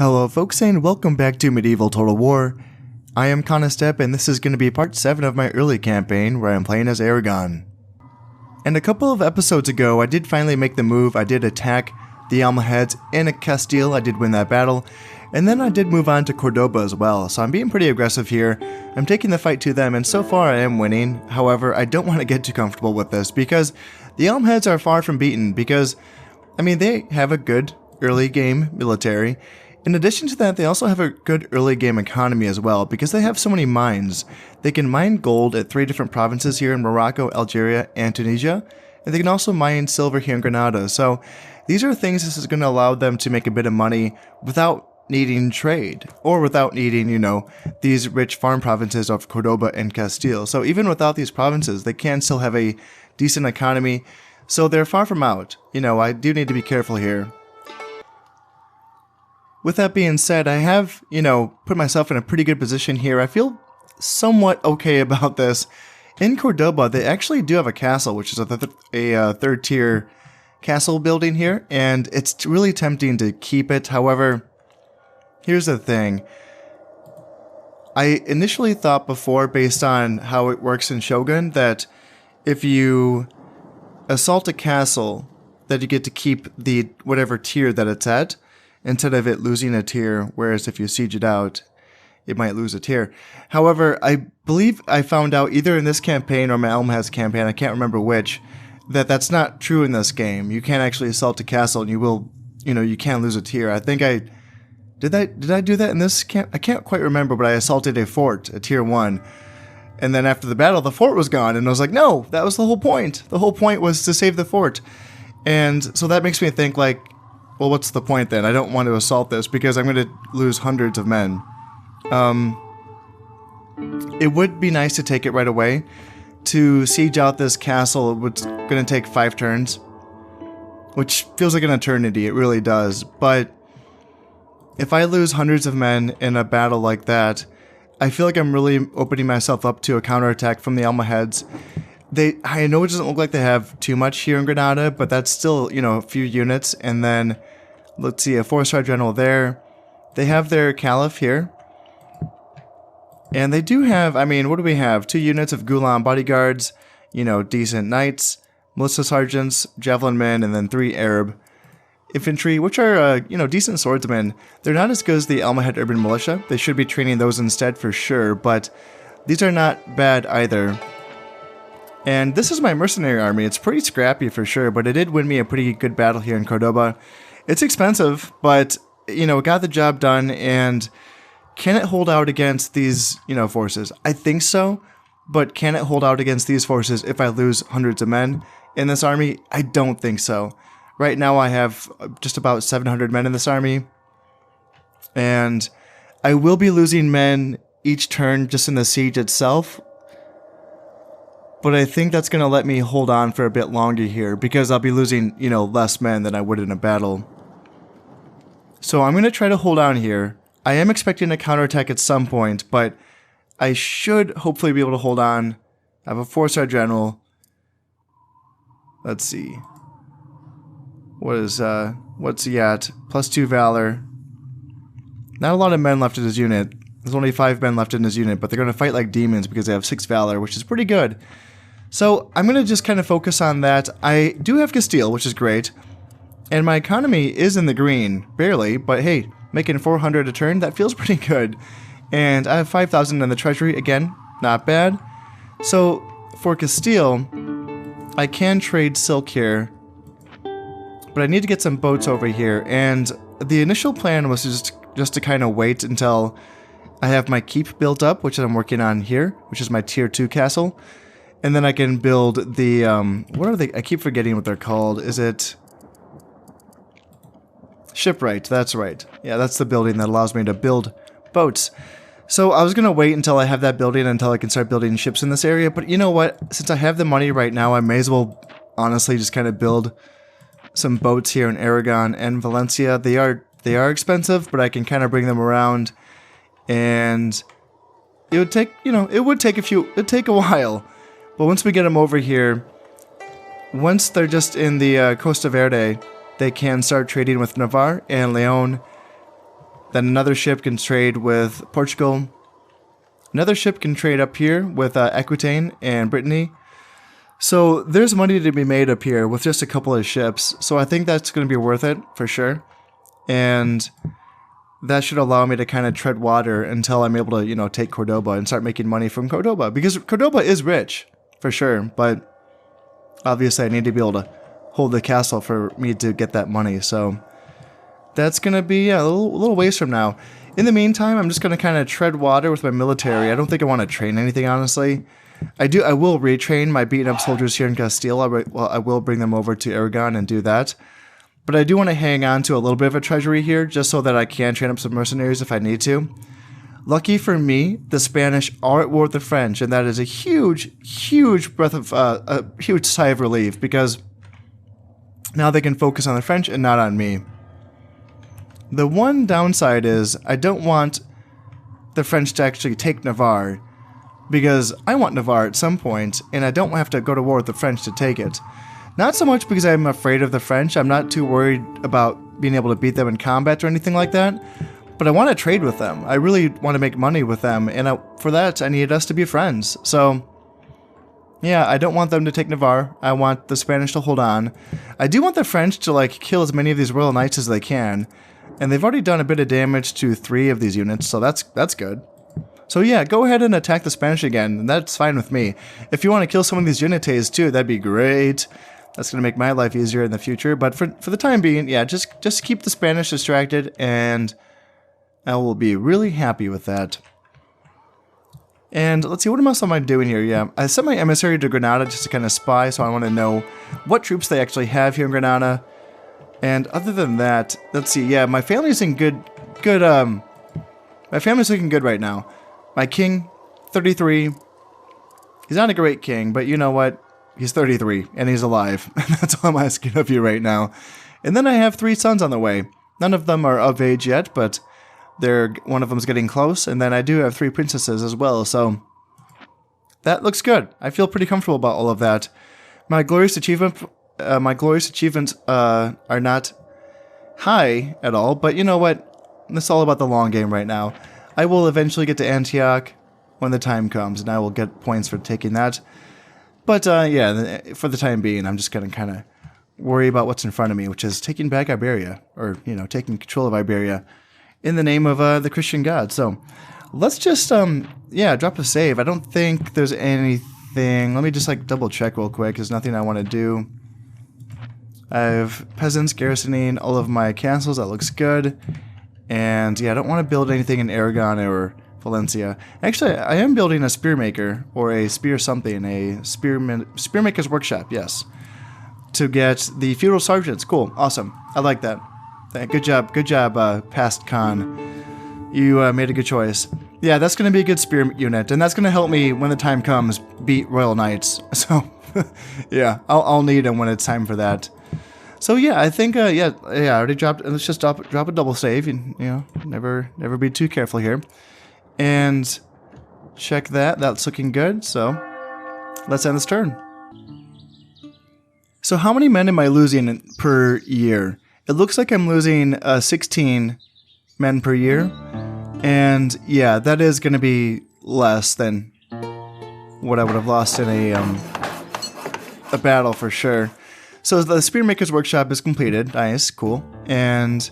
Hello folks and welcome back to Medieval Total War. I am Conestep and this is going to be part 7 of my early campaign where I'm playing as Aragon. And a couple of episodes ago I did finally make the move. I did attack the Almohads in Castile. I did win that battle. And then I did move on to Cordoba as well, so I'm being pretty aggressive here. I'm taking the fight to them and so far I am winning. However, I don't want to get too comfortable with this because the Almohads are far from beaten because, I mean, they have a good early game military. In addition to that, they also have a good early game economy as well because they have so many mines. They can mine gold at 3 different provinces here in Morocco, Algeria, and Tunisia, and they can also mine silver here in Granada. So these are things this is going to allow them to make a bit of money without needing trade or without needing, you know, these rich farm provinces of Cordoba and Castile. So even without these provinces, they can still have a decent economy. So they're far from out. You know, I do need to be careful here. With that being said, I have, you know, put myself in a pretty good position here. I feel somewhat okay about this. In Cordoba, they actually do have a castle, which is a third tier castle building here, and it's really tempting to keep it. However, here's the thing. I initially thought before, based on how it works in Shogun, that if you assault a castle, that you get to keep the whatever tier that it's at, instead of it losing a tier, whereas if you siege it out, it might lose a tier. However, I believe I found out either in this campaign or my Almohads campaign, I can't remember which, that that's not true in this game. You can't actually assault a castle and you will, you know, you can lose a tier. I think did I do that in this camp? I can't quite remember, but I assaulted a fort, a tier 1. And then after the battle, the fort was gone. And I was like, no, that was the whole point. The whole point was to save the fort. And so that makes me think like, well, what's the point then? I don't want to assault this because I'm going to lose hundreds of men. It would be nice to take it right away. To siege out this castle, it's going to take 5 turns. Which feels like an eternity, it really does. But if I lose hundreds of men in a battle like that, I feel like I'm really opening myself up to a counterattack from the Almohads. I know it doesn't look like they have too much here in Granada, but that's still, you know, a few units. And then, let's see, a 4-star general there. They have their Caliph here. And they do have, I mean, what do we have? 2 units of Gulam bodyguards, you know, decent knights, militia sergeants, javelin men, and then 3 Arab infantry, which are, you know, decent swordsmen. They're not as good as the Almohad urban militia. They should be training those instead for sure, but these are not bad either. And this is my mercenary army. It's pretty scrappy for sure, but it did win me a pretty good battle here in Cordoba. It's expensive, but, you know, it got the job done, and can it hold out against these, you know, forces? I think so, but can it hold out against these forces if I lose hundreds of men in this army? I don't think so. Right now I have just about 700 men in this army, and I will be losing men each turn just in the siege itself. But I think that's going to let me hold on for a bit longer here because I'll be losing, you know, less men than I would in a battle. So I'm going to try to hold on here. I am expecting a counterattack at some point, but I should hopefully be able to hold on. I have a 4-star general. Let's see. What's he at? +2 valor. Not a lot of men left in his unit. There's only 5 men left in his unit, but they're going to fight like demons because they have 6 valor, which is pretty good. So I'm going to just kind of focus on that. I do have Castile, which is great. And my economy is in the green, barely, but hey, making 400 a turn, that feels pretty good. And I have 5,000 in the treasury, again, not bad. So for Castile, I can trade silk here, but I need to get some boats over here. And the initial plan was just to kind of wait until I have my keep built up, which I'm working on here, which is my tier 2 castle. And then I can build the, what are they? I keep forgetting what they're called. Is it shipwright? That's right. Yeah, that's the building that allows me to build boats. So I was going to wait until I have that building until I can start building ships in this area. But you know what? Since I have the money right now, I may as well honestly just kind of build some boats here in Aragon and Valencia. They are expensive, but I can kind of bring them around. And it would take, you know, it'd take a while. But once we get them over here, once they're just in the Costa Verde, they can start trading with Navarre and Leon Then another ship can trade with Portugal. Another ship can trade up here with Aquitaine and Brittany. So there's money to be made up here with just a couple of ships. So I think that's going to be worth it for sure. And that should allow me to kind of tread water until I'm able to, you know, take Cordoba and start making money from Cordoba. Because Cordoba is rich, for sure. But obviously I need to be able to hold the castle for me to get that money. So that's going to be a little ways from now. In the meantime, I'm just going to kind of tread water with my military. I don't think I want to train anything, honestly. I will retrain my beaten up soldiers here in Castile. I will bring them over to Aragon and do that. But I do want to hang on to a little bit of a treasury here, just so that I can train up some mercenaries if I need to. Lucky for me, the Spanish are at war with the French, and that is a huge, huge breath of a huge sigh of relief, because now they can focus on the French and not on me. The one downside is I don't want the French to actually take Navarre, because I want Navarre at some point, and I don't have to go to war with the French to take it. Not so much because I'm afraid of the French. I'm not too worried about being able to beat them in combat or anything like that. But I want to trade with them. I really want to make money with them. And for that, I need us to be friends. So, yeah, I don't want them to take Navarre. I want the Spanish to hold on. I do want the French to, like, kill as many of these Royal Knights as they can. And they've already done a bit of damage to 3 of these units, so that's good. So yeah, go ahead and attack the Spanish again, and that's fine with me. If you want to kill some of these unités too, that'd be great. That's going to make my life easier in the future. But for the time being, yeah, just keep the Spanish distracted, and I will be really happy with that. And let's see, what else am I doing here? Yeah, I sent my emissary to Granada just to kind of spy, so I want to know what troops they actually have here in Granada. And other than that, let's see, yeah, my family's in my family's looking good right now. My king, 33. He's not a great king, but you know what? He's 33, and he's alive. That's all I'm asking of you right now. And then I have 3 sons on the way. None of them are of age yet, but one of them's getting close. And then I do have 3 princesses as well, so that looks good. I feel pretty comfortable about all of that. My glorious achievements are not high at all, but you know what? It's all about the long game right now. I will eventually get to Antioch when the time comes, and I will get points for taking that. But yeah, for the time being, I'm just going to kind of worry about what's in front of me, which is taking back Iberia, or, you know, taking control of Iberia in the name of the Christian God. So let's just, yeah, drop a save. I don't think there's anything. Let me just, like, double check real quick. There's nothing I want to do. I have peasants garrisoning all of my castles. That looks good. And, yeah, I don't want to build anything in Aragon or Valencia. Actually, I am building a spearmaker, or a spear something, a spearmaker's workshop, yes. To get the feudal sergeants. Cool, awesome. I like that. Good job, past Khan. You made a good choice. Yeah, that's going to be a good spear unit, and that's going to help me when the time comes beat Royal Knights. So, yeah, I'll need them when it's time for that. So yeah, I think yeah, I already dropped. Let's just drop a double save. You know, never be too careful here. And check that. That's looking good. So let's end this turn. So how many men am I losing per year? It looks like I'm losing 16 men per year. And yeah, that is going to be less than what I would have lost in a battle for sure. So the Spearmaker's Workshop is completed. Nice, cool. And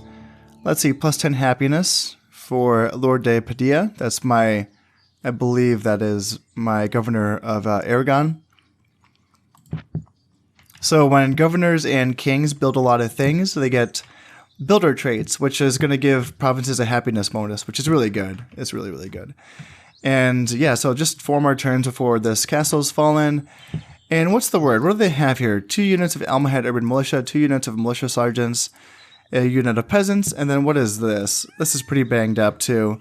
let's see, plus 10 happiness for Lord de Padilla. That's I believe that is my governor of Aragon. So when governors and kings build a lot of things, they get builder traits, which is going to give provinces a happiness bonus, which is really good. It's really, really good. And yeah, so just 4 more turns before this castle's fallen. And what's the word? What do they have here? 2 units of Almohad urban militia, 2 units of militia sergeants, a unit of peasants, and then what is this? This is pretty banged up too.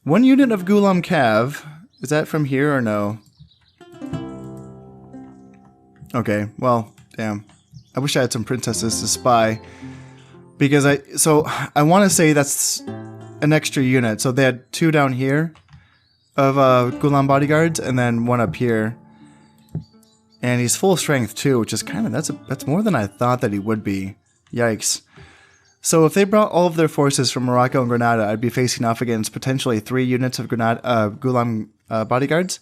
1 unit of Ghulam Cav. Is that from here or no? Okay, well, damn. I wish I had some princesses to spy. Because I want to say that's an extra unit. So they had 2 down here of Ghulam bodyguards, and then 1 up here. And he's full strength too, which is kind of, that's more than I thought that he would be. Yikes. So if they brought all of their forces from Morocco and Granada, I'd be facing off against potentially 3 units of Gulam bodyguards.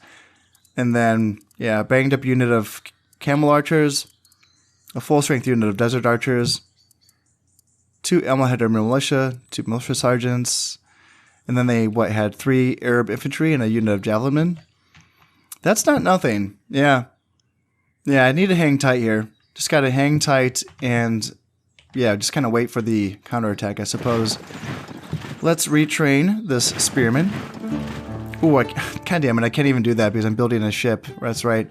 And then, yeah, a banged up unit of camel archers, a full strength unit of desert archers, 2 Almohad urban militia, 2 militia sergeants, and then they, had 3 Arab infantry and a unit of javelin men. That's not nothing. Yeah. Yeah, I need to hang tight here. Just gotta hang tight and, yeah, just kind of wait for the counterattack, I suppose. Let's retrain this spearman. Ooh, God damn it, I can't even do that because I'm building a ship. That's right.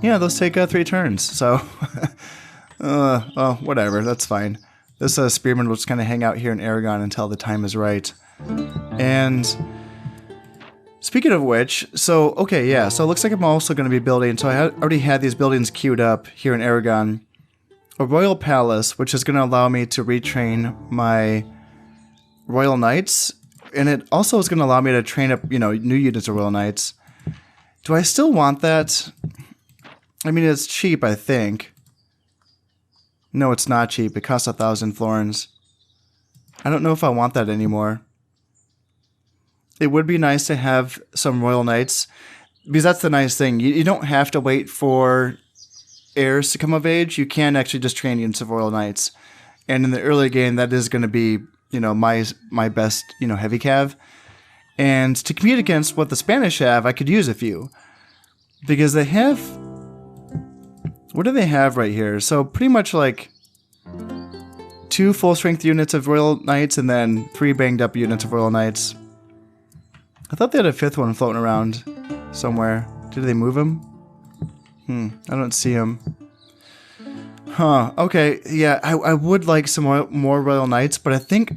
Yeah, those take 3 turns, so... oh, whatever, that's fine. This spearman will just kind of hang out here in Aragon until the time is right. And... speaking of which, so, okay, yeah, so it looks like I'm also going to be building, so I already had these buildings queued up here in Aragon. A royal palace, which is going to allow me to retrain my royal knights, and it also is going to allow me to train up, new units of royal knights. Do I still want that? I mean, it's cheap, I think. No, it's not cheap. It costs 1,000 florins. I don't know if I want that anymore. It would be nice to have some royal knights, because that's the nice thing. You don't have to wait for heirs to come of age. You can actually just train units of royal knights. And in the early game, that is going to be, my best, heavy cav. And to compete against what the Spanish have, I could use a few. Because they have... what do they have right here? So pretty much like 2 full-strength units of royal knights and then 3 banged-up units of royal knights. I thought they had a 5th one floating around somewhere. Did they move him? I don't see him. Huh, okay, yeah, I would like some more royal knights, but I think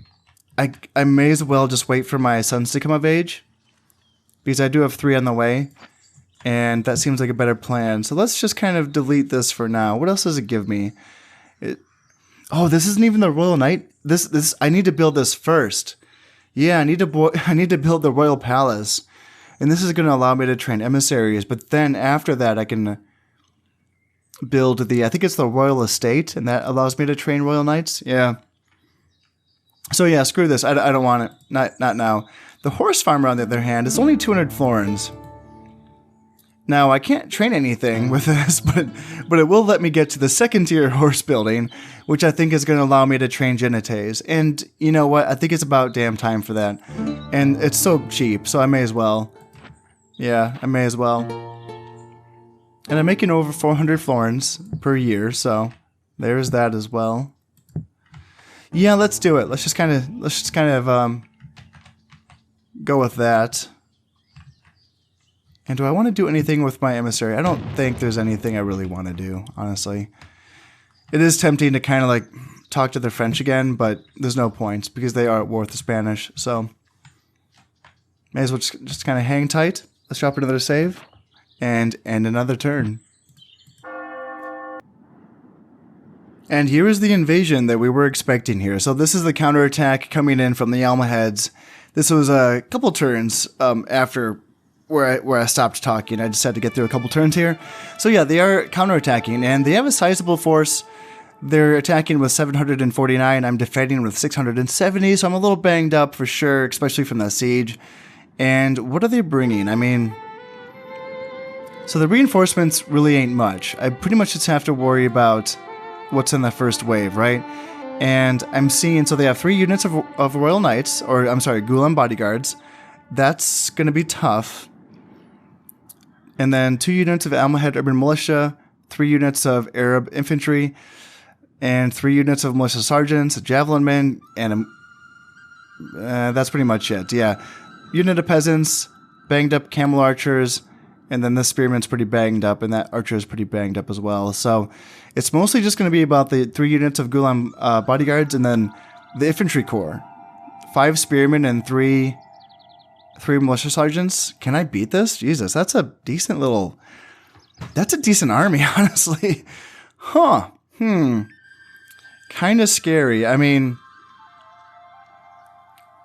I may as well just wait for my sons to come of age. Because I do have 3 on the way, and that seems like a better plan. So let's just kind of delete this for now. What else does it give me? Oh, this isn't even the royal knight. This I need to build this first. Yeah, I need to build the royal palace, and this is going to allow me to train emissaries. But then after that, I can build I think it's the royal estate, and that allows me to train royal knights. Yeah. So yeah, screw this. I don't want it. Not now. The horse farmer, on the other hand, is only 200 florins. Now, I can't train anything with this, but it will let me get to the 2nd tier horse building, which I think is going to allow me to train Genites. And you know what? I think it's about damn time for that. And it's so cheap, so I may as well. Yeah, I may as well. And I'm making over 400 florins per year, so there's that as well. Yeah, let's do it. Let's just kind of go with that. And do I want to do anything with my emissary? I don't think there's anything I really want to do, honestly. It is tempting to kind of like talk to the French again, but there's no point because they are at war with the Spanish. So may as well just kind of hang tight. Let's drop another save and end another turn. And here is the invasion that we were expecting here. So this is the counterattack coming in from the Almohads. This was a couple turns after where I stopped talking. I just had to get through a couple turns here. So yeah, they are counterattacking, and they have a sizable force. They're attacking with 749. I'm defending with 670, so I'm a little banged up for sure, especially from that siege. And what are they bringing? I mean, so the reinforcements really ain't much. I pretty much just have to worry about what's in the first wave, right? And I'm seeing, so they have 3 units of Royal Knights, or I'm sorry, Gulam bodyguards. That's going to be tough. And then 2 units of Almohad urban militia, 3 units of Arab infantry, and 3 units of militia sergeants, javelin men, and that's pretty much it. Yeah, unit of peasants, banged up camel archers, and then this spearman's pretty banged up, and that archer is pretty banged up as well. So it's mostly just going to be about the 3 units of Gulam bodyguards, and then the infantry corps, 5 spearmen and 3 militia sergeants. Can I beat this? Jesus, that's a decent little... That's a decent army, honestly. Huh. Kind of scary. I mean,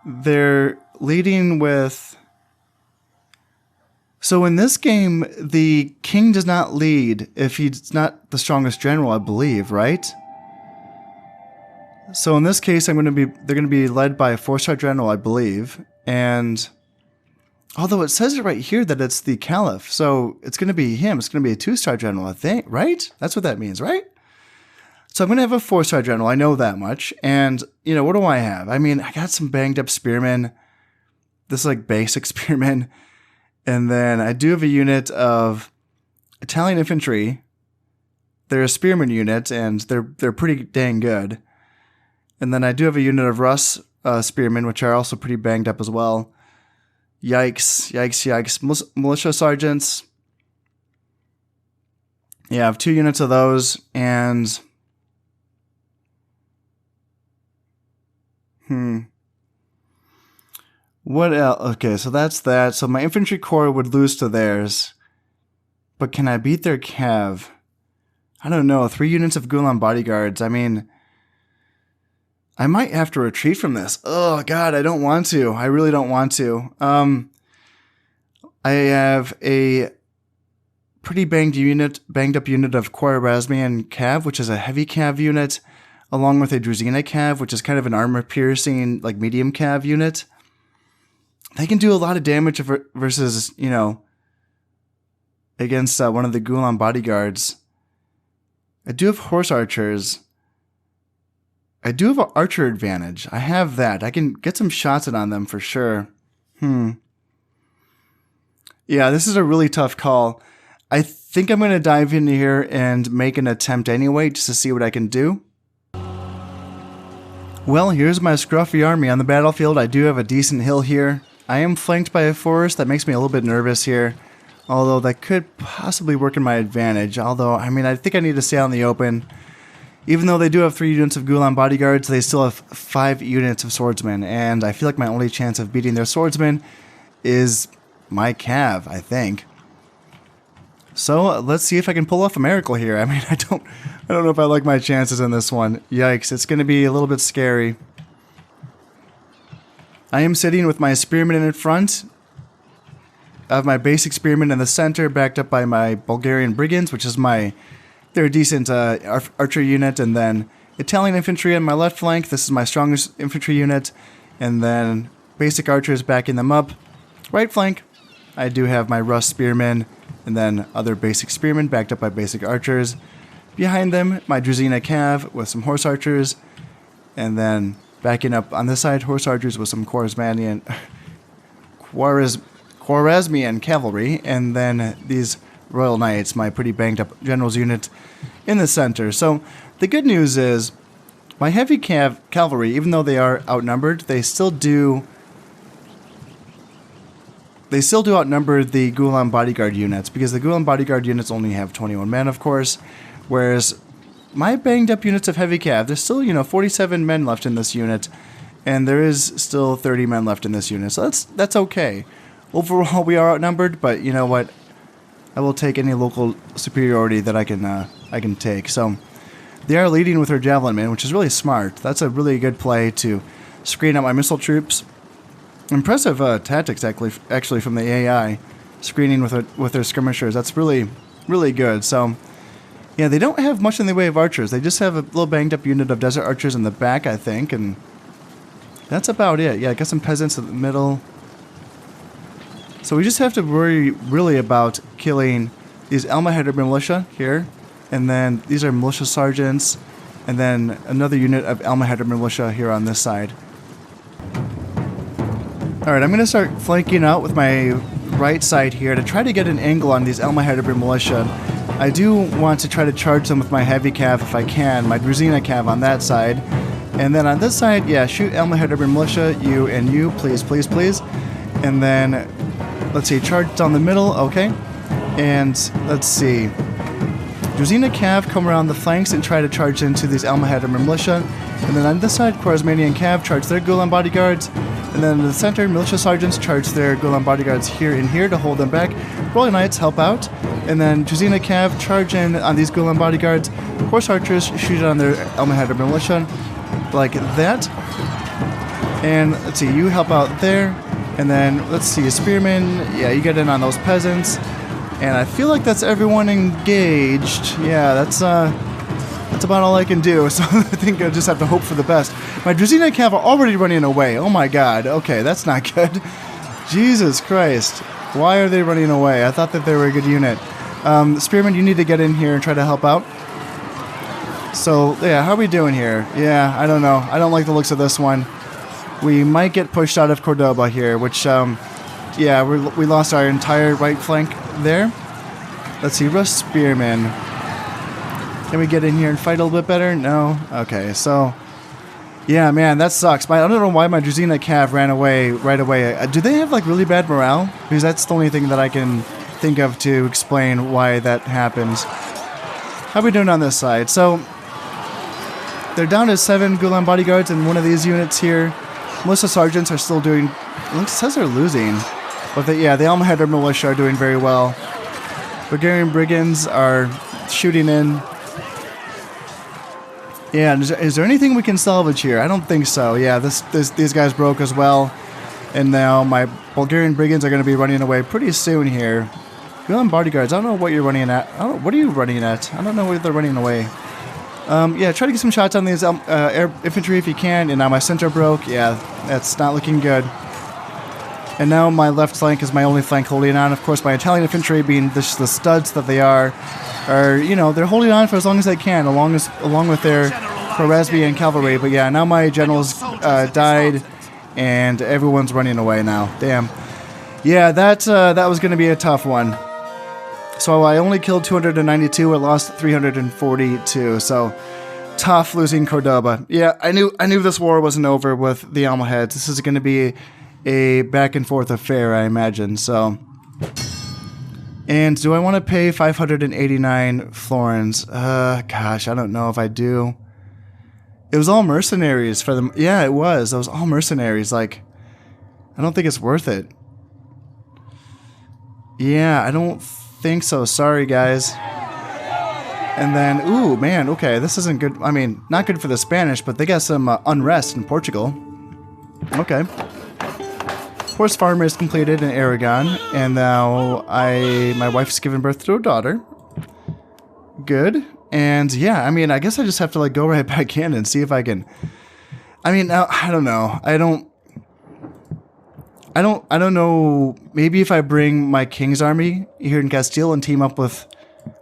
they're leading with... So in this game, the king does not lead if he's not the strongest general, I believe, right? So in this case, they're going to be led by a 4-star general, I believe. And although it says it right here that it's the Caliph, so it's going to be him. It's going to be a 2-star general, I think, right? That's what that means, right? So I'm going to have a 4-star general. I know that much. And, you know, what do I have? I mean, I got some banged up spearmen. This is like basic spearmen. And then I do have a unit of Italian infantry. They're a spearman unit, and they're pretty dang good. And then I do have a unit of Russ spearmen, which are also pretty banged up as well. Yikes, yikes, yikes. Militia sergeants. Yeah, I have 2 units of those, and... What else? Okay, so that's that. So my infantry corps would lose to theirs. But can I beat their cav? I don't know. 3 units of Gulan bodyguards. I mean, I might have to retreat from this. Oh, God, I don't want to. I really don't want to. I have a pretty banged up unit of Khwarezmian cav, which is a heavy cav unit, along with a Druzina cav, which is kind of an armor-piercing, like, medium cav unit. They can do a lot of damage versus, you know, against one of the Gulan bodyguards. I do have horse archers. I do have an archer advantage. I have that. I can get some shots in on them for sure. Yeah, this is a really tough call. I think I'm going to dive in here and make an attempt anyway, just to see what I can do. Well, here's my scruffy army on the battlefield. I do have a decent hill here. I am flanked by a forest. That makes me a little bit nervous here. Although that could possibly work in my advantage. Although, I mean, I think I need to stay out in the open. Even though they do have 3 units of Gulan bodyguards, they still have 5 units of swordsmen. And I feel like my only chance of beating their swordsmen is my cav, I think. So let's see if I can pull off a miracle here. I mean, I don't know if I like my chances in this one. Yikes, it's going to be a little bit scary. I am sitting with my spearmen in front. I have my basic spearmen in the center, backed up by my Bulgarian brigands, which is they're a decent archer unit, and then Italian infantry on my left flank. This is my strongest infantry unit, and then basic archers backing them up. Right flank, I do have my Russ spearmen, and then other basic spearmen backed up by basic archers. Behind them, my Druzina cav with some horse archers, and then backing up on this side, horse archers with some Khwarezmian cavalry, and then these Royal Knights, my pretty banged up generals unit in the center. So the good news is my heavy cavalry, even though they are outnumbered, they still do outnumber the Gulan bodyguard units, because the Gulan bodyguard units only have 21 men, of course, whereas my banged up units of heavy cav, there's still, 47 men left in this unit, and there is still 30 men left in this unit, so that's okay. Overall, we are outnumbered, but you know what? I will take any local superiority that I can take. So they are leading with their javelin men, which is really smart. That's a really good play to screen out my missile troops. Impressive tactics, actually, from the AI, screening with their skirmishers. That's really, really good. So yeah, they don't have much in the way of archers. They just have a little banged up unit of desert archers in the back, I think, and that's about it. Yeah, I got some peasants in the middle. So we just have to worry really about killing these Almohad militia here, and then these are militia sergeants, and then another unit of Almohad militia here on this side. Alright, I'm going to start flanking out with my right side here to try to get an angle on these Almohad militia. I do want to try to charge them with my heavy cav if I can, my Druzina cav on that side. And then on this side, yeah, shoot Almohad militia, you and you, please, please, please. And then, let's see, charge down the middle, okay. And let's see, Druzina cav come around the flanks and try to charge into these Almohad militia. And then on this side, Khwarezmian cav charge their Gulan bodyguards. And then in the center, militia sergeants charge their Gulan bodyguards here and here to hold them back. Royal Knights help out. And then Druzina cav charge in on these Gulan bodyguards. Horse archers shoot on their Almohad militia like that. And let's see, you help out there. And then let's see, spearmen, yeah, you get in on those peasants. And I feel like that's everyone engaged. Yeah, that's That's about all I can do, so I think I just have to hope for the best. My Drazina Cav are already running away. Oh my god. Okay, that's not good. Jesus Christ. Why are they running away? I thought that they were a good unit. Spearman, you need to get in here and try to help out. So, yeah, how are we doing here? Yeah, I don't know. I don't like the looks of this one. We might get pushed out of Cordoba here, which, yeah, we lost our entire right flank there. Let's see, Rush Spearman. Can we get in here and fight a little bit better? No? Okay, so... Yeah, man, that sucks. I don't know why my Drazina Cav ran away right away. Do they have, like, really bad morale? Because that's the only thing that I can think of to explain why that happens. How are we doing on this side? So, they're down to 7 Gulam bodyguards in one of these units here. Militia sergeants are still doing... It says they're losing. But, yeah, the Almohad militia are doing very well. Bulgarian brigands are shooting in. Yeah, is there anything we can salvage here? I don't think so. Yeah, these guys broke as well. And now my Bulgarian brigands are going to be running away pretty soon here. Gulam bodyguards, I don't know what you're running at. What are you running at? I don't know where they're running away. Yeah, try to get some shots on these air infantry if you can. And now my center broke. Yeah, that's not looking good. And now my left flank is my only flank holding on. Of course, my Italian infantry, being the studs that they are, you know, they're holding on for as long as they can, along with their Khwarezmi cavalry. But yeah, now my generals died, and everyone's running away now. Damn. Yeah, that was going to be a tough one. So I only killed 292. I lost 342. So tough losing Cordoba. Yeah, I knew this war wasn't over with the Almohads. This is going to be a back and forth affair, I imagine. So. And do I want to pay 589 florins? Gosh, I don't know if I do. It was all mercenaries for them. Yeah, it was. It was all mercenaries. Like, I don't think it's worth it. Yeah, I don't think so. Sorry, guys. And then, ooh, man, okay, this isn't good. I mean, not good for the Spanish, but they got some unrest in Portugal. Okay. Horse farmer is completed in Aragon, and now my wife's given birth to a daughter. Good. And yeah, I mean, I guess I just have to like go right back in and see if I can. I mean, now I don't know. I don't know. Maybe if I bring my king's army here in Castile and team up with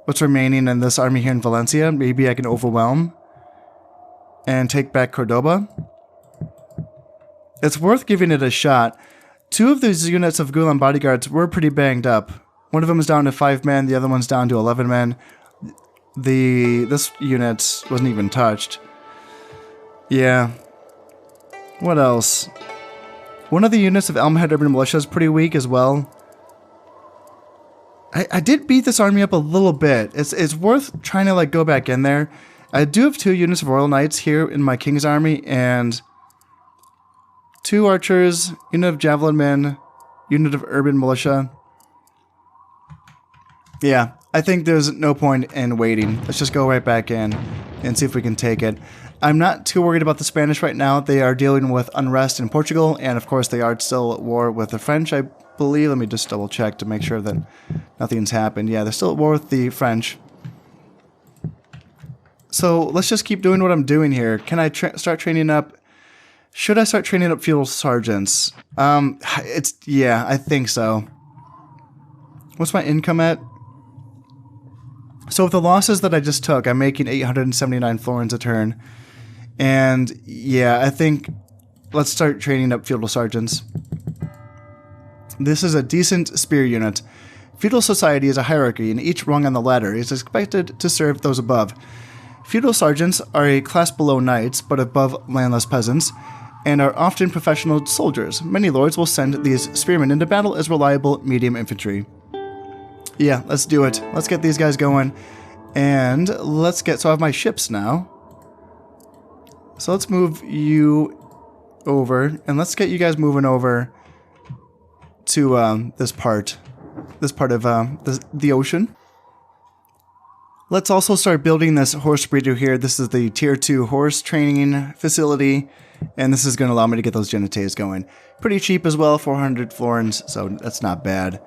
what's remaining in this army here in Valencia, maybe I can overwhelm and take back Cordoba. It's worth giving it a shot. 2 of these units of Gulam bodyguards were pretty banged up. One of them is down to 5 men, the other one's down to 11 men. This unit wasn't even touched. Yeah. What else? One of the units of Almohad urban militia is pretty weak as well. I did beat this army up a little bit. It's worth trying to like go back in there. I do have 2 units of Royal Knights here in my King's army, and 2 archers, unit of javelin men, unit of urban militia. Yeah, I think there's no point in waiting. Let's just go right back in and see if we can take it. I'm not too worried about the Spanish right now. They are dealing with unrest in Portugal, and of course they are still at war with the French, I believe. Let me just double check to make sure that nothing's happened. Yeah, they're still at war with the French. So let's just keep doing what I'm doing here. Can I start training up? Should I start training up feudal sergeants? Yeah, I think so. What's my income at? So with the losses that I just took, I'm making 879 florins a turn. And yeah, I think let's start training up feudal sergeants. This is a decent spear unit. Feudal society is a hierarchy, and each rung on the ladder is expected to serve those above. Feudal sergeants are a class below knights, but above landless peasants, and are often professional soldiers. Many lords will send these spearmen into battle as reliable medium infantry. Yeah, let's do it. Let's get these guys going. And let's get... So I have my ships now. So let's move you over. And let's get you guys moving over to this part of the ocean. Let's also start building this horse breeder here. This is the tier 2 horse training facility. And this is going to allow me to get those genites going. Pretty cheap as well, 400 florins. So that's not bad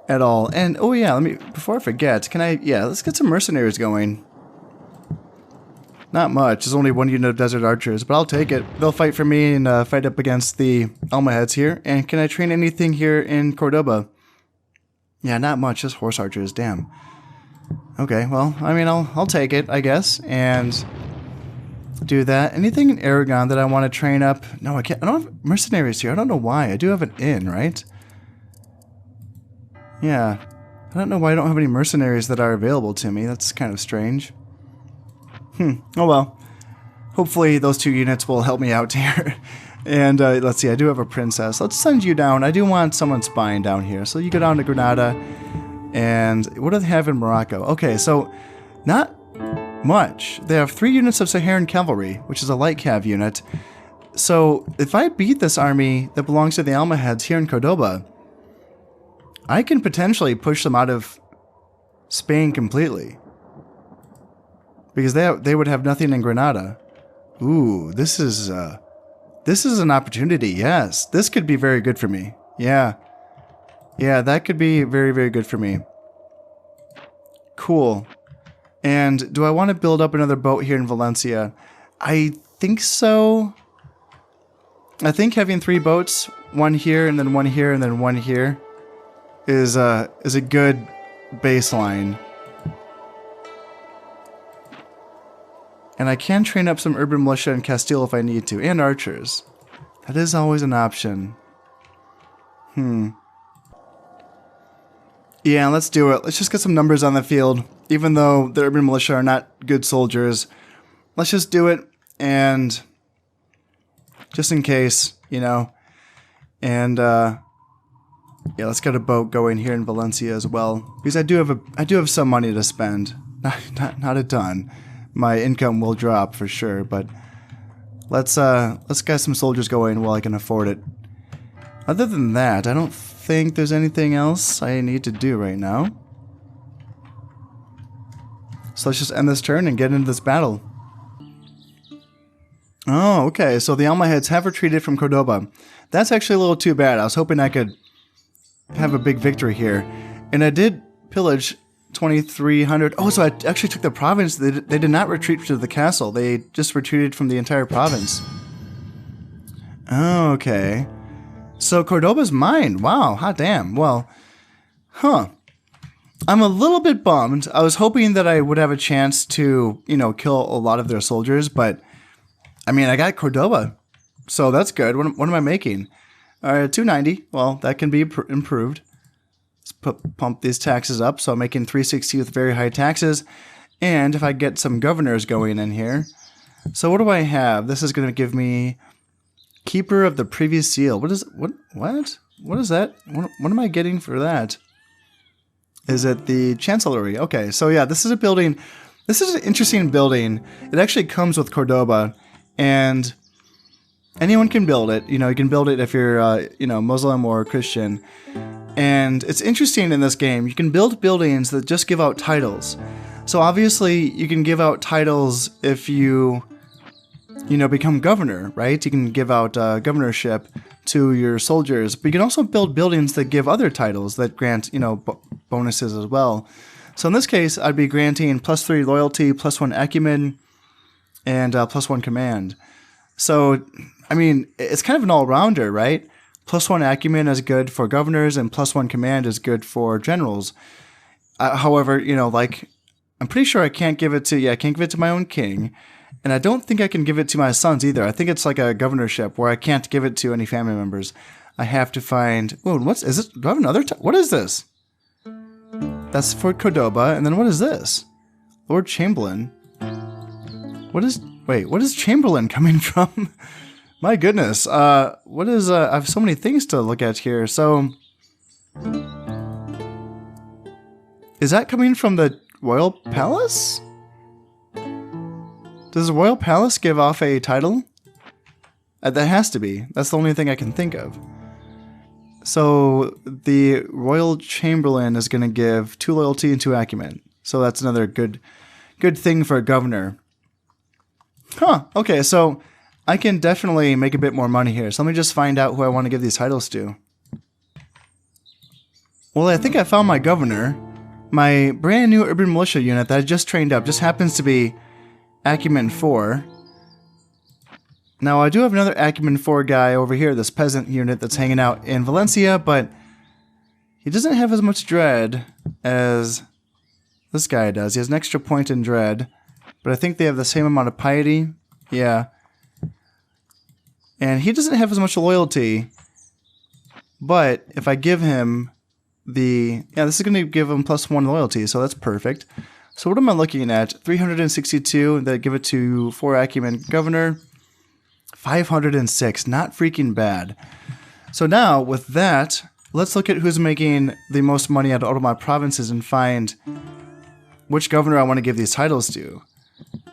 at all. And oh yeah, before I forget, let's get some mercenaries going. Not much. There's only 1 unit of desert archers, but I'll take it. They'll fight for me and fight up against the Almohads here. And can I train anything here in Cordoba? Yeah, not much. Just horse archers. Damn. Okay, well, I mean, I'll take it, I guess, and do that. Anything in Aragon that I want to train up? No, I can't. I don't have mercenaries here. I don't know why. I do have an inn, right? Yeah. I don't know why I don't have any mercenaries that are available to me. That's kind of strange. Oh well. Hopefully those 2 units will help me out here. And let's see, I do have a princess. Let's send you down. I do want someone spying down here. So you go down to Granada. And what do they have in Morocco? Okay, so not much. They have 3 units of Saharan cavalry, which is a light cav unit. So if I beat this army that belongs to the Almohads here in Cordoba, I can potentially push them out of Spain completely. Because they would have nothing in Granada. Ooh, this is an opportunity, yes. This could be very good for me. Yeah. Yeah, that could be very, very good for me. Cool. And do I want to build up another boat here in Valencia? I think so. I think having 3 boats, 1 here and then 1 here and then 1 here, is a good baseline. And I can train up some urban militia in Castile if I need to, and archers. That is always an option. Yeah, let's do it. Let's just get some numbers on the field. Even though the urban militia are not good soldiers, let's just do it, and just in case, you know. And yeah, let's get a boat going here in Valencia as well, because I do have some money to spend. Not a ton. My income will drop for sure, but let's get some soldiers going while I can afford it. Other than that, I don't think there's anything else I need to do right now. So let's just end this turn and get into this battle. Oh, okay, so the Almohads have retreated from Cordoba. That's actually a little too bad. I was hoping I could have a big victory here. And I did pillage 2,300. Oh, so I actually took the province. They did not retreat to the castle. They just retreated from the entire province. Oh, okay. So Cordoba's mine. Wow, hot damn. Well, I'm a little bit bummed. I was hoping that I would have a chance to, you know, kill a lot of their soldiers, but I mean, I got Cordoba, so that's good. What am I making? 290. Well, that can be improved. Let's pump these taxes up, so I'm making 360 with very high taxes. And if I get some governors going in here. So what do I have? This is going to give me Keeper of the Previous Seal. What is that? What am I getting for that? Is it the Chancellery? Okay, so yeah, this is a building. This is an interesting building. It actually comes with Cordoba, and anyone can build it. You know, you can build it if you're, you know, Muslim or Christian. And it's interesting in this game. You can build buildings that just give out titles. So obviously, you can give out titles if you know, become governor, right? You can give out governorship to your soldiers, but you can also build buildings that give other titles that grant, you know, bonuses as well. So in this case, I'd be granting +3 loyalty, +1 acumen, and +1 command. So, I mean, it's kind of an all-rounder, right? +1 acumen is good for governors, and +1 command is good for generals. However, you know, like, I'm pretty sure I can't give it to, I can't give it to my own king. And I don't think I can give it to my sons either. I think it's like a governorship where I can't give it to any family members. I have to find... Oh, is it? Do I have another... What is this? That's for Cordoba. And then what is this? Lord Chamberlain. What is... Wait, what is Chamberlain coming from? My goodness. What is... I have so many things to look at here. So... Is that coming from the Royal Palace? Does the Royal Palace give off a title? That has to be. That's the only thing I can think of. So the Royal Chamberlain is going to give 2 loyalty and 2 acumen. So that's another good thing for a governor. Okay, so I can definitely make a bit more money here. So let me just find out who I want to give these titles to. Well, I think I found my governor. My brand new urban militia unit that I just trained up just happens to be Acumen 4. Now, I do have another Acumen 4 guy over here, this peasant unit that's hanging out in Valencia, but he doesn't have as much dread as this guy does. He has an extra point in dread, but I think they have the same amount of piety. Yeah. And he doesn't have as much loyalty, but if I give him the... Yeah, this is going to give him +1 loyalty, so that's perfect. So what am I looking at? 362, and then give it to 4 Acumen Governor. 506, not freaking bad. So now, with that, let's look at who's making the most money out of all of my provinces and find which governor I want to give these titles to.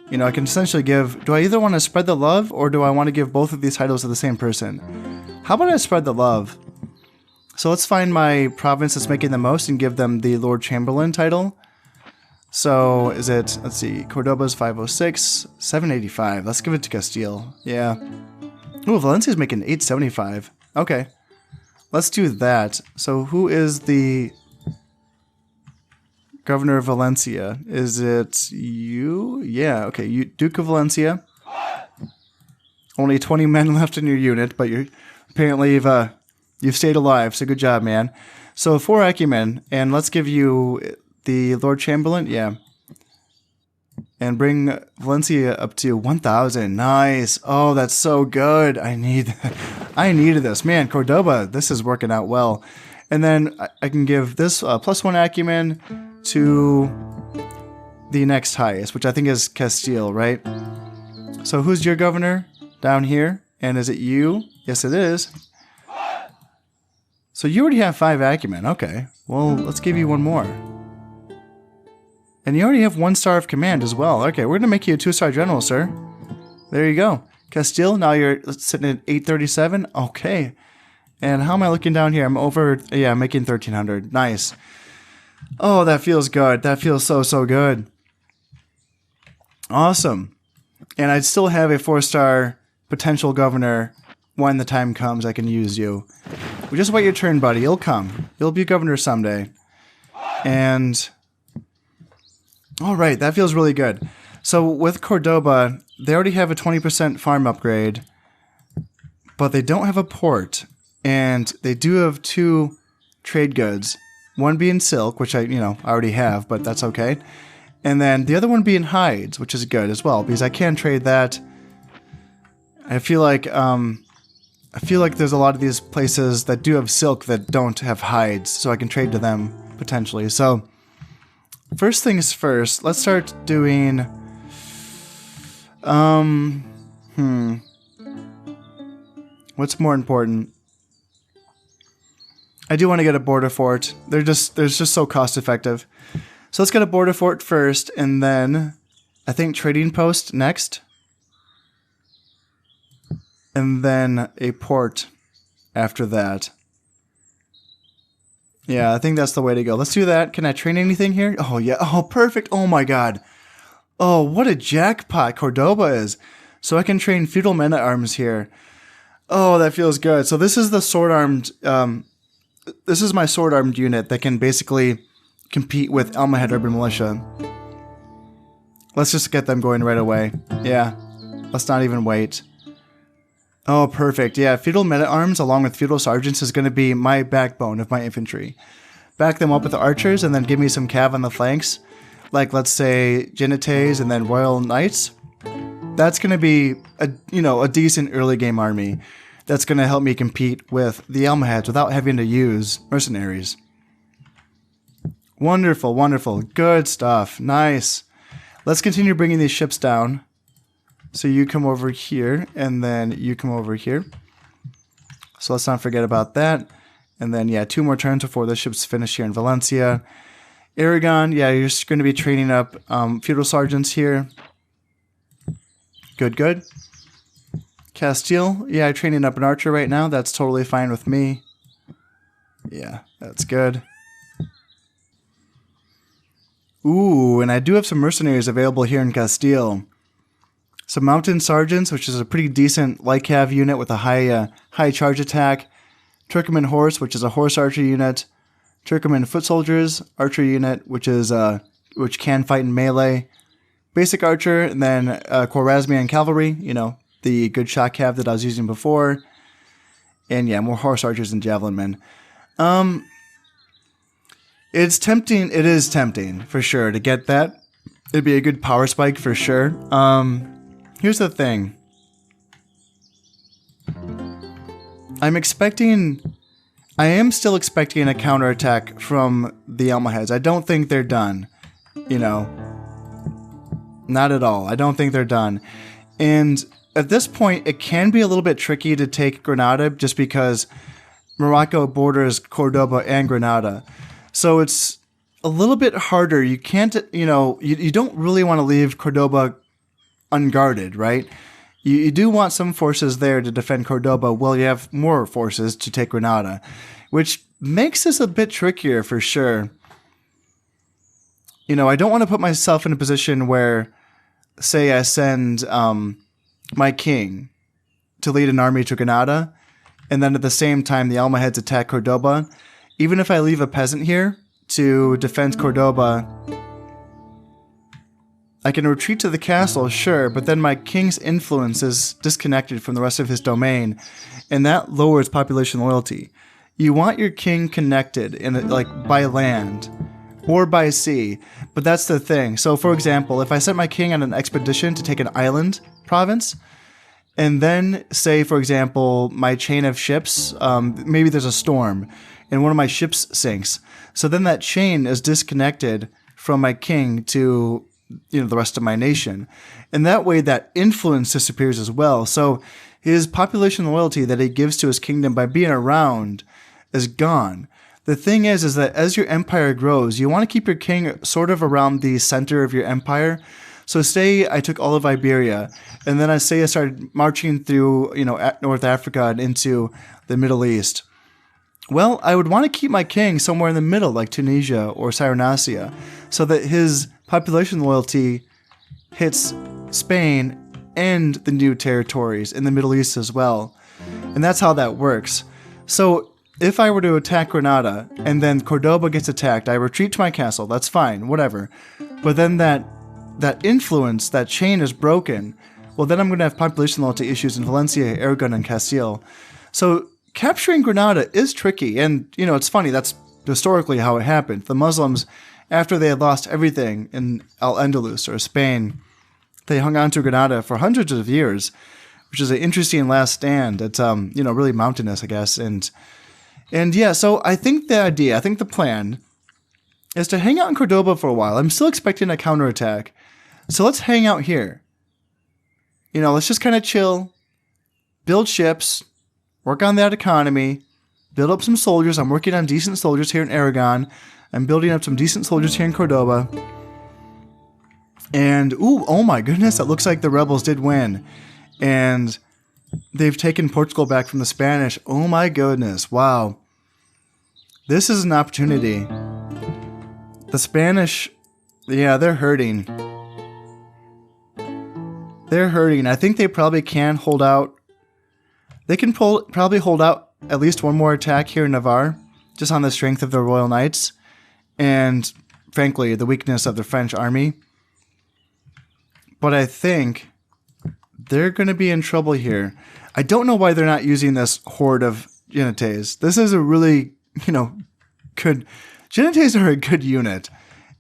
You know, I can essentially give... Do I either want to spread the love, or do I want to give both of these titles to the same person? How about I spread the love? So let's find my province that's making the most and give them the Lord Chamberlain title. So, is it... Let's see. Cordoba's 506, 785. Let's give it to Castile. Yeah. Ooh, Valencia's making 875. Okay. Let's do that. So, who is the governor of Valencia? Is it you? Yeah, okay. You, Duke of Valencia. Only 20 men left in your unit, but you're apparently you've stayed alive, so good job, man. So 4 Acumen, and let's give you the Lord Chamberlain. Yeah. And bring Valencia up to 1,000. Nice. Oh, that's so good. I needed this. Man, Cordoba, this is working out well. And then I can give this +1 Acumen to the next highest, which I think is Castile, right? So who's your governor down here? And is it you? Yes, it is. So you already have 5 Acumen. Okay. Well, let's give you one more. And you already have 1 star of command as well. Okay, we're going to make you a 2-star general, sir. There you go. Castile, now you're sitting at 837. Okay. And how am I looking down here? I'm over, yeah, I'm making 1,300. Nice. Oh, that feels good. That feels so, so good. Awesome. And I'd still have a 4-star potential governor when the time comes. I can use you. Well, just wait your turn, buddy. You'll come. You'll be governor someday. And... all right, that feels really good. So with Cordoba, they already have a 20% farm upgrade, but they don't have a port, and they do have 2 trade goods. One being silk, which I already have, but that's okay. And then the other one being hides, which is good as well, because I can trade that. I feel like there's a lot of these places that do have silk that don't have hides, so I can trade to them potentially. So first things first, let's start doing, what's more important? I do want to get a border fort. They're just so cost effective. So let's get a border fort first, and then I think trading post next. And then a port after that. Yeah, I think that's the way to go. Let's do that. Can I train anything here? Oh, yeah. Oh, perfect. Oh, my God. Oh, what a jackpot Cordoba is. So I can train feudal men-at-arms here. Oh, that feels good. So this is the sword-armed... this is my sword-armed unit that can basically compete with Almohad Urban Militia. Let's just get them going right away. Yeah. Let's not even wait. Oh, perfect. Yeah, feudal men-at-arms along with feudal sergeants is going to be my backbone of my infantry. Back them up with the archers and then give me some cav on the flanks. Like, let's say, Genites and then Royal Knights. That's going to be a decent early game army. That's going to help me compete with the Almohads without having to use mercenaries. Wonderful, wonderful. Good stuff. Nice. Let's continue bringing these ships down. So you come over here, and then you come over here. So let's not forget about that. And then, yeah, 2 more turns before the ship's finished here in Valencia. Aragon, yeah, you're just going to be training up feudal sergeants here. Good, good. Castile, yeah, training up an archer right now. That's totally fine with me. Yeah, that's good. Ooh, and I do have some mercenaries available here in Castile. Some mountain sergeants, which is a pretty decent light cav unit with a high charge attack. Turcoman horse, which is a horse archer unit. Turcoman foot soldiers archer unit, which can fight in melee. basic archer, and then Khwarezmian cavalry, you know, the good shot cav that I was using before. And yeah, more horse archers and javelin men. It's tempting. It is tempting for sure to get that. It'd be a good power spike for sure. Here's the thing. I am still expecting a counterattack from the Almohads. I don't think they're done. You know, not at all. I don't think they're done. And at this point, it can be a little bit tricky to take Granada just because Morocco borders Cordoba and Granada. So it's a little bit harder. You can't, you know, you don't really want to leave Cordoba unguarded, right? You do want some forces there to defend Cordoba while you have more forces to take Granada, which makes this a bit trickier for sure. You know, I don't want to put myself in a position where, say, I send my king to lead an army to Granada, and then at the same time the Almohads attack Cordoba. Even if I leave a peasant here to defend Cordoba, I can retreat to the castle, sure, but then my king's influence is disconnected from the rest of his domain, and that lowers population loyalty. You want your king connected in like by land or by sea, but that's the thing. So, for example, if I sent my king on an expedition to take an island province, and then say, for example, my chain of ships, maybe there's a storm, and one of my ships sinks, so then that chain is disconnected from my king to, you know, the rest of my nation. And that way that influence disappears as well. So his population loyalty that he gives to his kingdom by being around is gone. The thing is that as your empire grows, you want to keep your king sort of around the center of your empire. So say I took all of Iberia, and then I started marching through, you know, North Africa and into the Middle East. Well, I would want to keep my king somewhere in the middle, like Tunisia or Cyrenaica, so that his population loyalty hits Spain and the new territories in the Middle East as well. And that's how that works. So if I were to attack Granada and then Cordoba gets attacked, I retreat to my castle. That's fine, whatever. But then that influence, that chain is broken. Well, then I'm going to have population loyalty issues in Valencia, Aragon, and Castile. So capturing Granada is tricky. And, you know, it's funny. That's historically how it happened. The Muslims, after they had lost everything in Al-Andalus or Spain, they hung on to Granada for hundreds of years, which is an interesting last stand. It's, you know, really mountainous, I guess. And yeah, so I think the plan is to hang out in Cordoba for a while. I'm still expecting a counterattack. So let's hang out here. You know, let's just kind of chill, build ships, work on that economy, build up some soldiers. I'm working on decent soldiers here in Aragon. I'm building up some decent soldiers here in Cordoba. And, ooh, oh my goodness, it looks like the rebels did win. And they've taken Portugal back from the Spanish. Oh my goodness, wow. This is an opportunity. The Spanish, yeah, they're hurting. They're hurting. I think they probably can hold out. They can probably hold out at least one more attack here in Navarre, just on the strength of the Royal Knights. And, frankly, the weakness of the French army. But I think they're going to be in trouble here. I don't know why they're not using this horde of Genetes. This is a really, you know, good... Genetes are a good unit.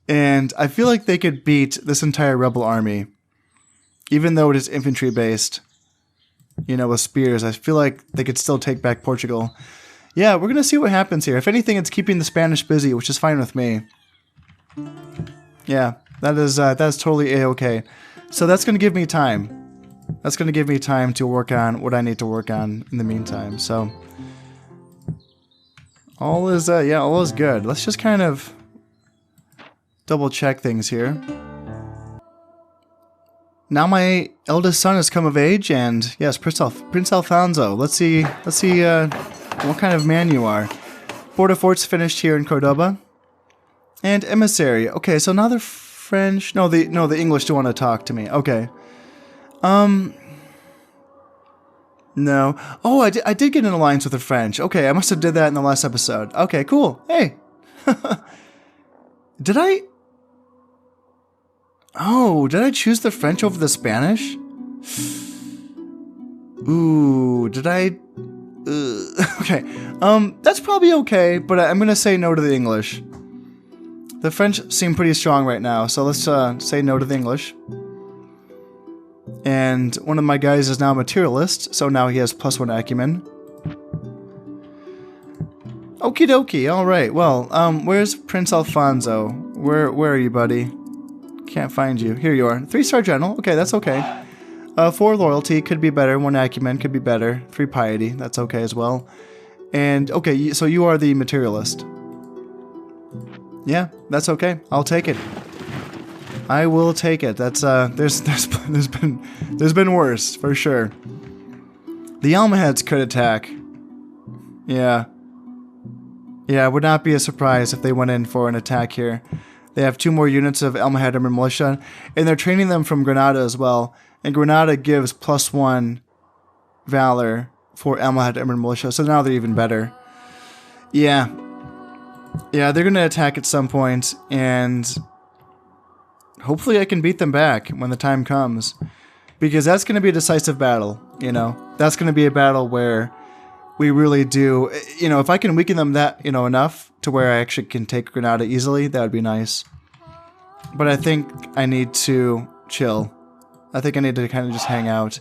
And I feel like they could beat this entire rebel army. Even though it is infantry-based, you know, with spears. I feel like they could still take back Portugal. Yeah, we're going to see what happens here. If anything, it's keeping the Spanish busy, which is fine with me. Yeah, that's totally A-okay. So that's going to give me time. That's going to give me time to work on what I need to work on in the meantime. So all is good. Let's just kind of double check things here. Now my eldest son has come of age, and yes, Prince Alfonso. Let's see what kind of man you are. Border forts finished here in Cordoba, and emissary. Okay, so now the French. No, the English do want to talk to me. Okay. No. Oh, I did get an alliance with the French. Okay, I must have did that in the last episode. Okay, cool. Hey. Did I? Oh, did I choose the French over the Spanish? Ooh, did I? Okay, that's probably okay, but I'm gonna say no to the English. The French seem pretty strong right now, so let's say no to the English. And one of my guys is now a materialist, so now he has +1 acumen. Okie dokie, alright, well, where's Prince Alfonso? Where are you, buddy? Can't find you. Here you are. 3-star general, okay, that's okay. 4 loyalty, could be better. 1 acumen, could be better. 3 piety, that's okay as well. And, okay, so you are the materialist. Yeah, that's okay. I'll take it. I will take it. That's there's been worse for sure. The Almohads could attack. Yeah. Yeah, it would not be a surprise if they went in for an attack here. They have 2 more units of Almohad Armored Militia, and they're training them from Granada as well. And Granada gives +1 Valor for Almohad Armored Militia, so now they're even better. Yeah. Yeah, they're going to attack at some point, and hopefully I can beat them back when the time comes. Because that's going to be a decisive battle, you know. That's going to be a battle where we really do, you know, if I can weaken them that, you know, enough to where I actually can take Granada easily, that would be nice. But I think I need to chill. I think I need to kind of just hang out.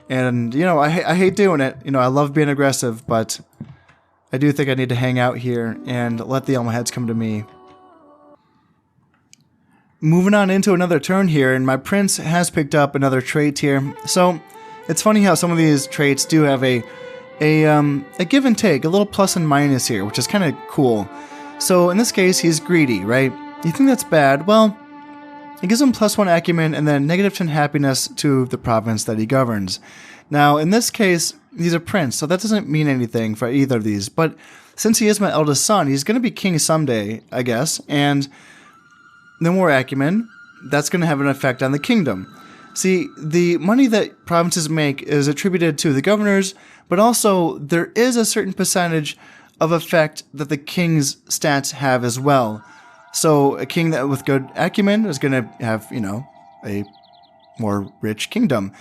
And, you know, I hate doing it. You know, I love being aggressive, but I do think I need to hang out here and let the Almohads come to me. Moving on into another turn here, and my prince has picked up another trait here. So, it's funny how some of these traits do have a give and take, a little plus and minus here, which is kind of cool. So, in this case, he's greedy, right? You think that's bad? Well, it gives him +1 acumen and then -10 happiness to the province that he governs. Now, in this case, he's a prince, so that doesn't mean anything for either of these. But since he is my eldest son, he's going to be king someday, I guess. And the more acumen, that's going to have an effect on the kingdom. See, the money that provinces make is attributed to the governors, but also there is a certain percentage of effect that the king's stats have as well. So a king that with good acumen is going to have, you know, a more rich kingdom.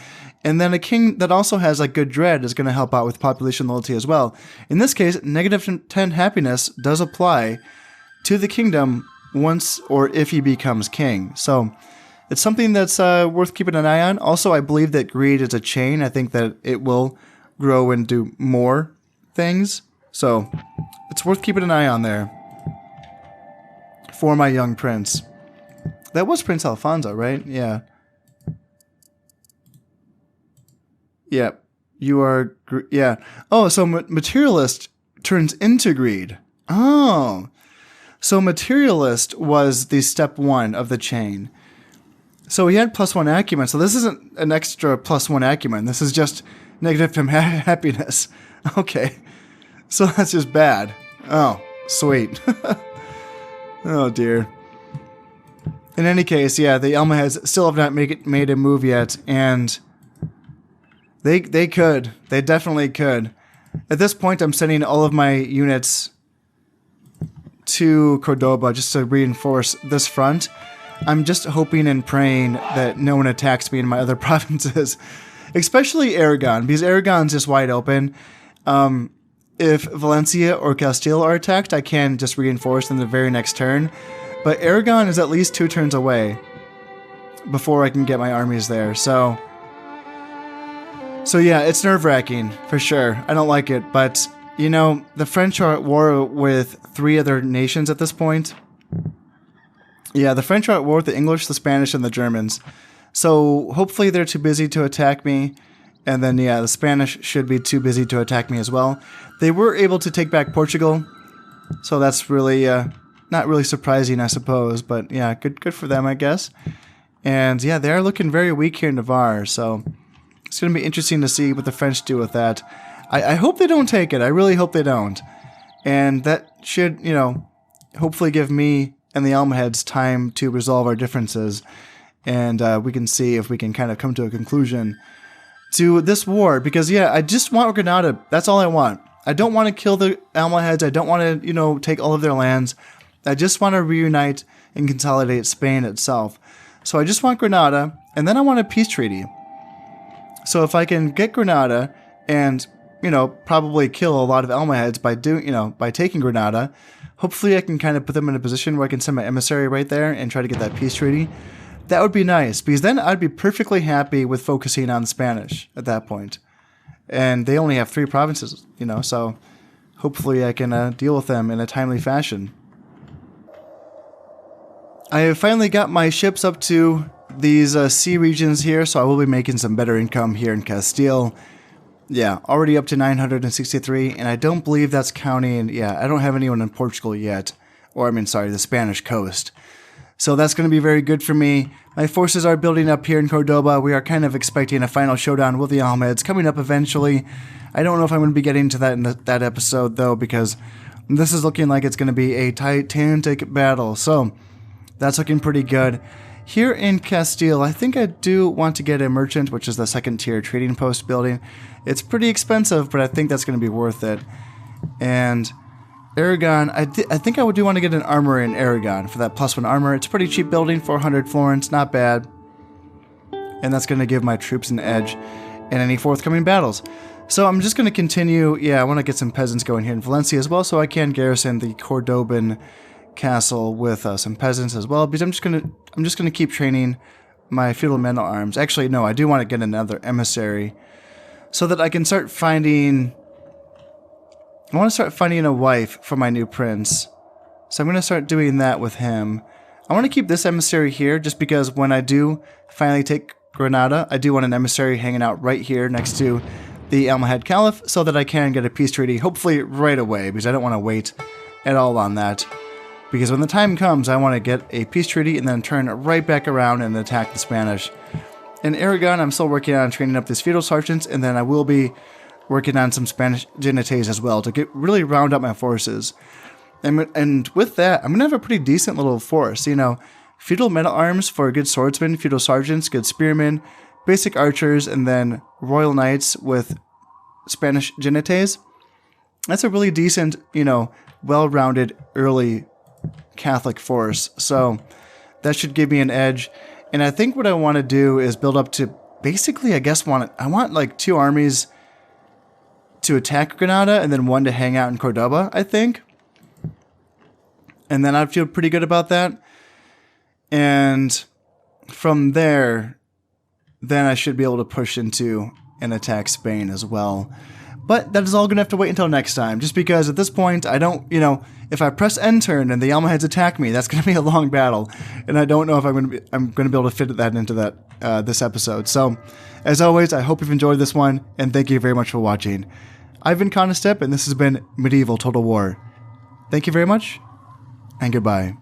And then a king that also has like good dread is going to help out with population loyalty as well. In this case, -10 happiness does apply to the kingdom once or if he becomes king. So it's something that's worth keeping an eye on. Also, I believe that greed is a chain. I think that it will grow and do more things. So it's worth keeping an eye on there for my young prince. That was Prince Alfonso, right? Yeah. Yeah. You are... Yeah. Oh, so materialist turns into greed. Oh. So materialist was the step 1 of the chain. So he had +1 acumen. So this isn't an extra +1 acumen. This is just -10 happiness. Okay. So that's just bad. Oh, sweet. Oh dear. In any case, yeah, the Almohads still have not made a move yet, and they could. They definitely could. At this point, I'm sending all of my units to Cordoba just to reinforce this front. I'm just hoping and praying that no one attacks me in my other provinces, especially Aragon, because Aragon's just wide open. If Valencia or Castile are attacked, I can just reinforce in the very next turn. But Aragon is at least 2 turns away before I can get my armies there. So yeah, it's nerve-wracking, for sure. I don't like it, but, you know, the French are at war with 3 other nations at this point. Yeah, the French are at war with the English, the Spanish, and the Germans. So hopefully they're too busy to attack me. And then, yeah, the Spanish should be too busy to attack me as well. They were able to take back Portugal, so that's really not really surprising, I suppose. But, yeah, good for them, I guess. And, yeah, they're looking very weak here in Navarre, so it's going to be interesting to see what the French do with that. I hope they don't take it. I really hope they don't. And that should, you know, hopefully give me and the Almohads time to resolve our differences. And we can see if we can kind of come to a conclusion to this war, because yeah, I just want Granada. That's all I want. I don't want to kill the Almohads. I don't want to, you know, take all of their lands. I just want to reunite and consolidate Spain itself. So I just want Granada, and then I want a peace treaty. So if I can get Granada and, you know, probably kill a lot of Almohads by doing, you know, by taking Granada, hopefully I can kind of put them in a position where I can send my emissary right there and try to get that peace treaty. That would be nice, because then I'd be perfectly happy with focusing on Spanish at that point. And they only have 3 provinces, you know, so hopefully I can deal with them in a timely fashion. I have finally got my ships up to these sea regions here, so I will be making some better income here in Castile. Yeah, already up to 963, and I don't believe that's counting, yeah, I don't have anyone in Portugal yet. Or, I mean, sorry, the Spanish coast. So that's going to be very good for me. My forces are building up here in Cordoba. We are kind of expecting a final showdown with the Almohads coming up eventually. I don't know if I'm going to be getting to that in that episode, though, because this is looking like it's going to be a titanic battle. So that's looking pretty good. Here in Castile, I think I do want to get a merchant, which is the 2nd tier trading post building. It's pretty expensive, but I think that's going to be worth it. And Aragon, I think I do want to get an armor in Aragon for that +1 armor. It's a pretty cheap building, 400 florins, not bad. And that's going to give my troops an edge in any forthcoming battles. So I'm just going to continue. Yeah, I want to get some peasants going here in Valencia as well, so I can garrison the Cordoban castle with some peasants as well, because I'm just gonna keep training my feudal men at arms. Actually, no, I do want to get another emissary so that I can start finding. I want to start finding a wife for my new prince, so I'm gonna start doing that with him. I want to keep this emissary here just because when I do finally take Granada, I do want an emissary hanging out right here next to the Almohad Caliph, so that I can get a peace treaty, hopefully right away, because I don't want to wait at all on that. Because when the time comes, I want to get a peace treaty and then turn right back around and attack the Spanish. In Aragon, I'm still working on training up these feudal sergeants, and then I will be working on some Spanish genites as well to really round up my forces. And with that, I'm going to have a pretty decent little force. You know, feudal men at arms for good swordsmen, feudal sergeants, good spearmen, basic archers, and then royal knights with Spanish genites. That's a really decent, you know, well-rounded early Catholic force, so that should give me an edge. And I think what I want to do is build up to basically, I guess, I want like 2 armies to attack Granada and then 1 to hang out in Cordoba, I think. And then I'd feel pretty good about that. And from there, then I should be able to push into and attack Spain as well. But that is all going to have to wait until next time, just because at this point, I don't, you know, if I press end turn and the Almohads attack me, that's going to be a long battle, and I don't know if I'm going to be able to fit that into this episode. So, as always, I hope you've enjoyed this one, and thank you very much for watching. I've been Constep, and this has been Medieval Total War. Thank you very much, and goodbye.